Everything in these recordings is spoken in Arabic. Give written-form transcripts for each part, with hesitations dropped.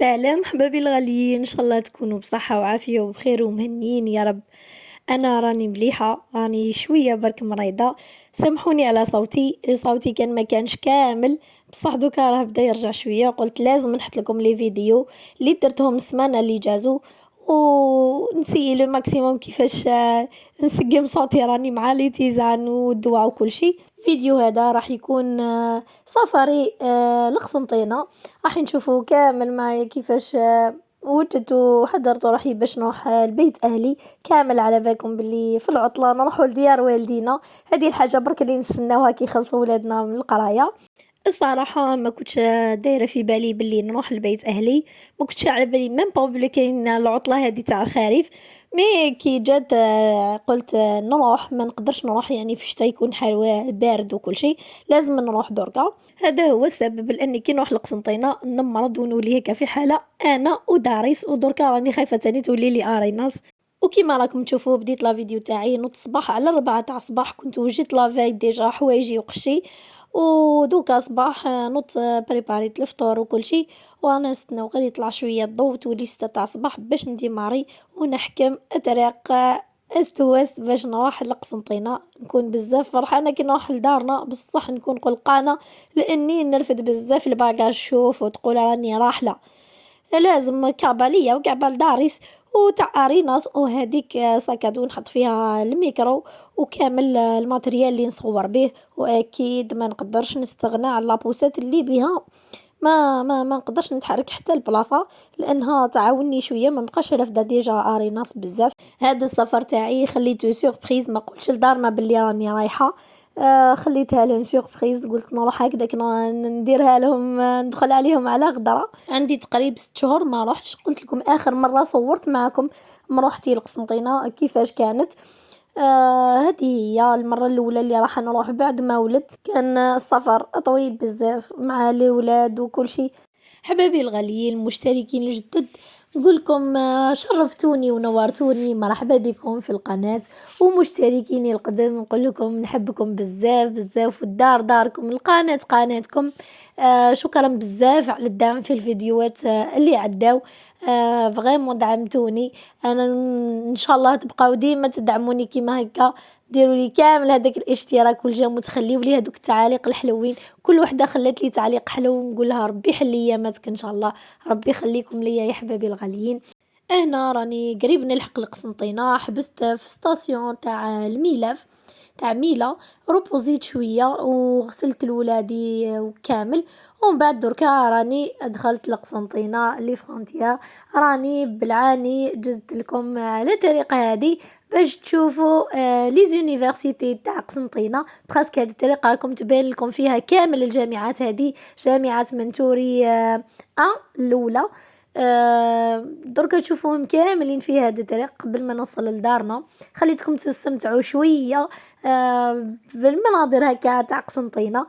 سلام حبايبي الغاليين، ان شاء الله تكونوا بصحة وعافية وبخير ومهنيين يا رب. انا راني مليحة، راني شوية برك مريضة. سامحوني على صوتي كان ما كانش كامل، بصح دوكا راه بدا يرجع شوية. قلت لازم نحط لكم لي فيديو اللي درتهم السمانة اللي جازو، ونسيي لو ماكسيموم كيفاش نسقم صوتي. راني مع لي تيزان والدواء وكل شيء. فيديو هذا راح يكون سفري لقسنطينة. راح نشوفوا كامل معايا كيفاش وجدت وحضرت روحي باش نروح البيت اهلي كامل. على بالكم باللي في العطله نروحوا لديار والدينا، هذه الحاجه برك اللي نستناوها كي يخلصوا ولادنا من القرايه. الصراحه ما كنتش دايره في بالي باللي نروح لبيت اهلي، ما كنتش على بالي ميم با بلي كاين العطله هذه تاع الخريف. مي كي جات قلت نروح. ما نقدرش نروح يعني في الشتا يكون حلوة بارد وكل شيء، لازم نروح دركا. هذا هو السبب لاني كي نروح لقسنطينه نمرض ونولي هكا في حاله انا وداريس، ودركا راني خايفه تاني تولي لي اريناس. وكيما راكم تشوفوا بديت لا فيديو تاعي نوض الصباح على 4 تاع الصباح، كنت وجدت لافاي ديجا حوايجي وقشي. ودوكا صباح نوض بريباريت الفطور وكل شيء، وانا نستناو غير يطلع شويه الضوء تولي 6 تاع الصباح باش نديماري ونحكم الطريق است وست باش نروح لقسنطينة. نكون بزاف فرحانة كي نروح لدارنا، بصح نكون قلقانة لاني نرفد بزاف الباكاج. شوف وتقول راني راحلة، لازم كعبة ليا وكعبة لداريس وتاع اريناس، وهذيك ساكادو نحط فيها الميكرو وكامل الماتريال اللي نصور به. واكيد ما نقدرش نستغنى على لابوسات اللي بها، ما نقدرش نتحرك حتى البلاصه لانها تعاوني شويه. ما نبقاش رافده ديجا اريناس بزاف. هذا السفر تاعي خليته سوربريز، ما قلتش لدارنا باللي راني رايحه. خليتها لهم سوربريز، قلت نروح هكذاك نديرها لهم، ندخل عليهم على غدره. عندي تقريب 6 شهور ما روحتش. قلت لكم اخر مره صورت معكم مروحتي لقسنطينه كيفاش كانت. هذه هي المره الاولى اللي راح نروح بعد ما ولدت. كان السفر طويل بزاف مع الاولاد وكل شيء. حبايبي الغاليين المشتركين الجدد، نقولكم شرفتوني ونورتوني، مرحبا بكم في القناة. ومشتركين القدم نقول لكم نحبكم بزاف بزاف، والدار داركم، القناة قناتكم. شكرا بزاف على الدعم في الفيديوهات اللي عداو. فغيمون دعمتوني. انا ان شاء الله تبقاو ديما تدعموني كيما هكا. ديروا لي كامل هذاك الاشتراك والجيم وتخليوا لي هذوك التعاليق الحلوين. كل وحده خلات لي تعليق حلو نقول لها ربي يحل اياماتك ان شاء الله، ربي يخليكم ليا يا حبايبي الغاليين. هنا راني قريب نلحق القسنطينة، حبست في ستاسيون تاع الميلاف تاع ميلا. روبوزيت شويه وغسلت الولادي وكامل، ومن بعد دركا راني دخلت لقسنطينة لي فرونتيير. راني بالعاني جزت لكم على الطريقه هذه باش تشوفوا لي زونيفرسيتي تاع قسنطينة. برسك هذه الطريقه راكم تبين لكم فيها كامل الجامعات. هذه جامعه منتوري الاولى. دركا تشوفوهم كاملين في هذا الطريق. قبل ما نوصل لدارنا خليتكم تستمتعوا شويه بالمناظر هكا تاع قسنطينة.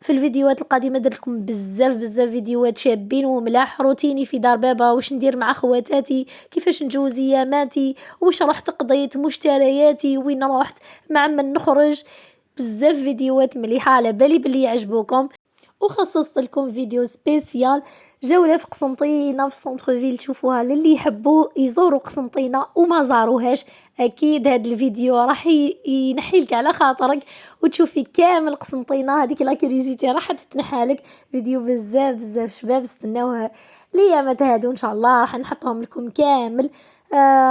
في الفيديوهات القادمه درت لكم بزاف بزاف فيديوهات شابين وملاح. روتيني في دار بابا، واش ندير مع خواتاتي، كيفاش نجوز اياماتي، واش رحت قضيت مشترياتي، وين رحت، مع من نخرج. بزاف فيديوهات مليحه على بالي بلي يعجبوكم. وخصصت لكم فيديو سبيسيال جولة في قسنطينة في سونتر فيل، تشوفوها للي يحبوا يزوروا قسنطينة وما زاروهاش. اكيد هذا الفيديو راح ينحيلك على خاطرك وتشوفي كامل قسنطينة. هذيك لا كوريزيتي راح تتنحالك. فيديو بزاف بزاف شباب استناوها ليامات هادو ان شاء الله راح نحطهم لكم كامل.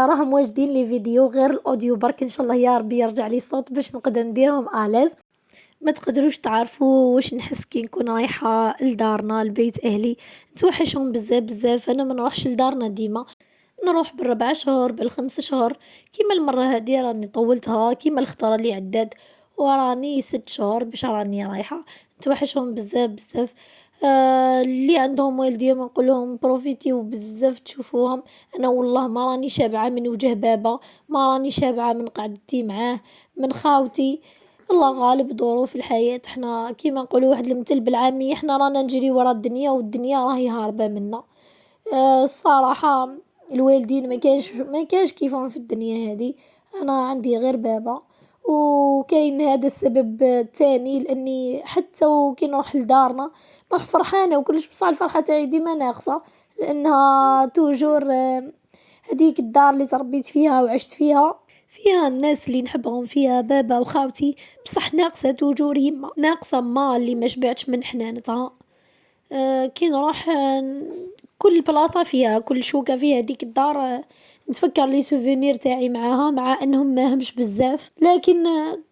راهم واجدين لي فيديو غير الاوديو برك، ان شاء الله يا ربي يرجع لي صوت باش نقدر نديرهم الاز. ما تقدروش تعرفوا واش نحس كي نكون رايحه لدارنا لبيت اهلي. نتوحشهم بزاف بزاف. انا ما نروحش لدارنا ديما، نروح بال4 شهور بال5 شهور. كيما المره هذه راني طولتها كيما الخطره اللي عدات، وراني 6 شهور باش راني رايحه. نتوحشهم بزاف بزاف. اللي عندهم والديهم نقول لهم بروفيتيو بزاف تشوفوهم. انا والله ما راني شابعه من وجه بابا، ما راني شابعه من قعدتي معاه، من خاوتي. الله غالب، ظروف الحياة. احنا كيما نقولوا واحد المثل بالعامية، احنا رانا نجري ورا الدنيا والدنيا راهي هاربة منا. الصراحة الوالدين ما كانش كيفهم في الدنيا هذه. انا عندي غير بابا، وكاين هذا السبب الثاني لاني حتى وكي نروح لدارنا نروح فرحانه وكلش، بصح الفرحه تاعي ديما ناقصه لأنها توجور هذيك الدار اللي تربيت فيها وعشت فيها الناس اللي نحبهم، فيها بابا وخاوتي، بصح ناقصة توجور يما، ناقصة ما اللي ما شبعتش من حنانتها. كي نروح كل بلاصة فيها، كل شوكة فيها ديك الدار نتفكر لي سوفونير تاعي معاها، مع انهم ما همش بزاف، لكن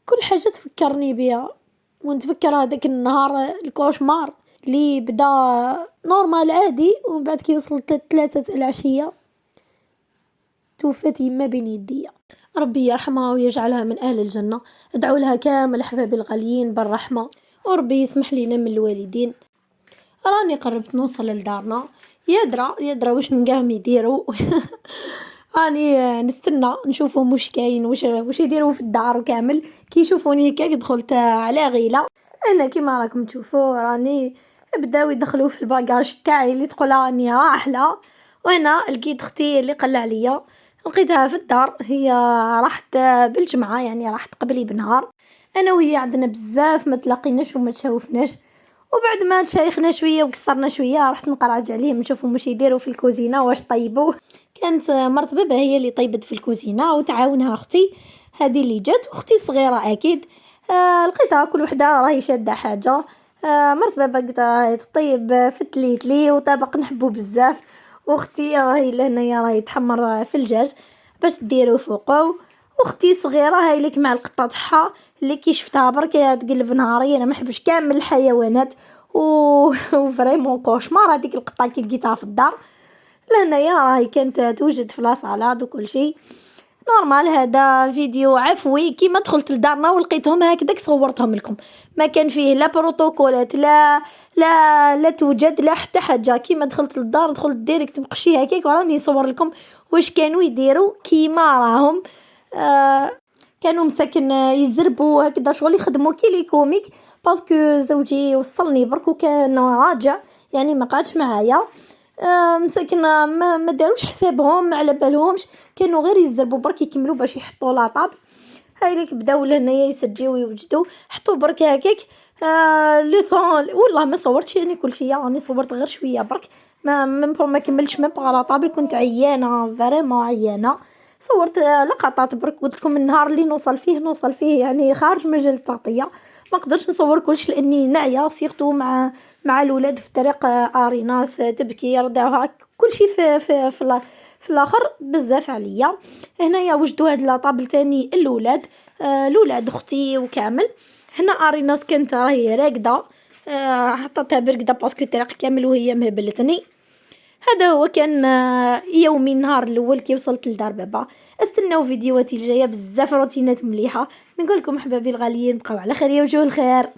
كل حاجة تفكرني بها. ونتفكر هذاك النهار الكوشمار اللي بدا نورمال عادي، ومن بعد كي وصلت 3 العشية توفت يما بين يديا. ربي يرحمها ويجعلها من أهل الجنة. ادعوا لها كامل أحبابي الغاليين بالرحمة، وربي يسمح لنا من الوالدين. راني قربت نوصل لدارنا، يدرا واش نقام يديروا. راني نستنى نشوفهم واش كاين، واش يديروا في الدار وكامل. كي يشوفوني هكاك دخلت على غيله. انا كيما راكم تشوفوا راني بداو يدخلوا في الباكاج تاعي اللي تقول راني راحله. وانا لقيت اختي اللي قل عليا، لقيتها في الدار، هي راحت بالجمعه، يعني راحت قبلي بنهار. انا وهي عندنا بزاف ما تلاقيناش وما تشاوفناش، وبعد ما تشايخنا شويه وقصرنا شويه رحت نقراج عليهم نشوفهم واش يديروا في الكوزينه واش طيبوا. كانت مرت بابا هي اللي طيبت في الكوزينه وتعاونها اختي هذه اللي جات، واختي صغيره اكيد. لقيتها كل وحده راهي شاده حاجه. مرت بابا قلت راهي تطيب فتليتلي وطبق نحبو بزاف، واختي راهي لهنايا راهي تحمر في الدجاج باش ديرو فوقو. واختي صغيره هاي لك مع القطه تاعها اللي كي شفتها برك تقلب نهاري. انا ما نحبش كامل الحيوانات وفريمون كوشمار هذيك القطه كي لقيتها في الدار. لهنايا راهي كانت توجد في لاصالاد وكل شيء نورمال. هذا فيديو عفوي، كيما دخلت لدارنا ولقيتهم هكذاك صورتهم لكم. ما كان فيه لا بروتوكولات لا توجد لا حتى حاجه. كيما دخلت للدار دخلت ديريكت مقشي هكاك وراني نصور لكم واش كانوا يديروا. كيما راهم كانوا مساكن يزربوا هكذا شغل يخدموا كي لي كوميك، باسكو زوجي وصلني برك وكان راجع يعني ما قعدش معايا. مساكن ما داروش حسابهم، ما على بالهمش، كانوا غير يزربوا برك يكملوا باش يحطوا لاطاب. هاي ليك بداو لهنايا يسجيو ويوجدوا حطوا برك هكاك. لو طون والله ما صورتش يعني كل شيء، راني صورت غير شويه برك، ما كملتش ما بغا لاطاب، كنت عيانه فريمون عيانه. صورت لقطات برك، قلت لكم النهار اللي نوصل فيه يعني خارج مجال التغطيه، ما قدرتش نصور كلش لاني نعيا، سيرتو مع الاولاد في الطريق. ناس تبكي رضعوها كل شيء في الاخر بزاف عليا. هنايا وجدوا هاد لاطابل تاني الاولاد اختي وكامل. هنا ناس كانت راهي راقده، حطتها برقده باسكو الطريق كامل وهي مهبلتني. هذا هو كان يومي النهار الاول كي وصلت لدار بابا. استناو فيديوهاتي الجايه بزاف روتينات مليحه. نقول لكم احبابي الغاليين بقاو على خير يا وجوه الخير.